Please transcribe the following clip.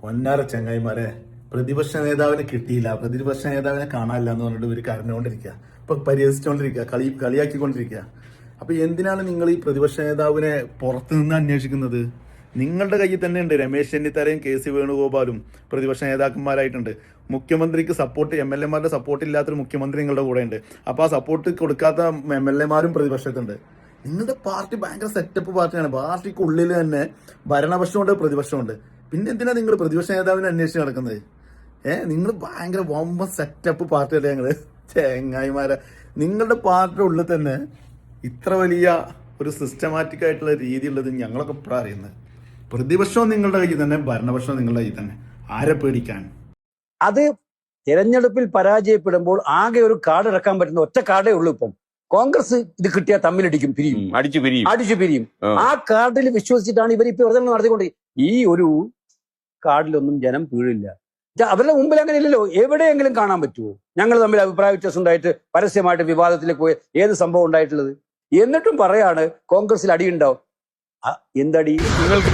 പൊന്നാര ചങ്ങായിമാരെ, പ്രതിപക്ഷ നേതാവിനെ കിട്ടിയില്ല, പ്രതിപക്ഷ നേതാവിനെ കാണാനില്ല എന്ന് പറഞ്ഞിട്ട് ഇവർ കരഞ്ഞുകൊണ്ടിരിക്കുക, ഇപ്പൊ പരിഹസിച്ചുകൊണ്ടിരിക്കുക, കളിയാക്കിക്കൊണ്ടിരിക്കുക. അപ്പൊ എന്തിനാണ് നിങ്ങൾ ഈ പ്രതിപക്ഷ നേതാവിനെ പുറത്തു നിന്ന് അന്വേഷിക്കുന്നത്? നിങ്ങളുടെ കയ്യിൽ തന്നെ ഉണ്ട് രമേശ് ചെന്നിത്തലയും KC വേണുഗോപാലും പ്രതിപക്ഷ നേതാക്കന്മാരായിട്ടുണ്ട്. മുഖ്യമന്ത്രിക്ക് സപ്പോർട്ട്, MLA മാരുടെ സപ്പോർട്ട് ഇല്ലാത്തൊരു മുഖ്യമന്ത്രി നിങ്ങളുടെ കൂടെ ഉണ്ട്. അപ്പൊ ആ സപ്പോർട്ട് കൊടുക്കാത്ത MLA മാരും പ്രതിപക്ഷത്തുണ്ട്. നിങ്ങളുടെ പാർട്ടി ഭയങ്കര സെറ്റപ്പ് പാർട്ടിയാണ്. പാർട്ടിക്കുള്ളിൽ തന്നെ ഭരണപക്ഷമുണ്ട്, പ്രതിപക്ഷമുണ്ട്. പിന്നെ എന്തിനാ നിങ്ങൾ പ്രതിപക്ഷ നേതാവിനെ അന്വേഷിച്ച് നടക്കുന്നത്? നിങ്ങൾ ഭയങ്കര വമ്പ സെറ്റപ്പ് പാർട്ടിയല്ലേ ഞങ്ങള് ചെങ്ങായിമാരെ. നിങ്ങളുടെ പാർട്ടിയുടെ ഉള്ളിൽ തന്നെ ഇത്ര വലിയ ഒരു സിസ്റ്റമാറ്റിക് ആയിട്ടുള്ള രീതി ഉള്ളത് ഞങ്ങളൊക്കെ ഇപ്പോഴാണ് അറിയുന്നത്. പ്രതിപക്ഷവും നിങ്ങളുടെ കയ്യിൽ തന്നെ, ഭരണപക്ഷവും നിങ്ങളുടെ കയ്യിൽ തന്നെ. ആരെ പേടിക്കാൻ? അത് തിരഞ്ഞെടുപ്പിൽ പരാജയപ്പെടുമ്പോൾ ആകെ ഒരു കാർഡ് ഇറക്കാൻ പറ്റുന്ന ഒറ്റ കാർഡേ ഉള്ളൂ. ഇപ്പം കോൺഗ്രസ് ഇത് കിട്ടിയാൽ തമ്മിലടിക്കും, അടിച്ചു പിരിയും. ആ കാർഡിൽ വിശ്വസിച്ചിട്ടാണ് ഇവർ ഇപ്പൊ പ്രചരണം നടത്തിക്കൊണ്ട്. ഈ ഒരു കാർഡിലൊന്നും ജനം വീഴില്ല. അവരുടെ മുമ്പിൽ അങ്ങനെ ഇല്ലല്ലോ. എവിടെയെങ്കിലും കാണാൻ പറ്റുമോ ഞങ്ങൾ തമ്മിൽ അഭിപ്രായ വ്യത്യാസം ഉണ്ടായിട്ട് പരസ്യമായിട്ട് വിവാദത്തിലേക്ക് പോയ ഏത് സംഭവം ഉണ്ടായിട്ടുള്ളത്? എന്നിട്ടും പറയാണ് കോൺഗ്രസിൽ അടിയുണ്ടാവും. എന്തടി? നിങ്ങൾക്ക്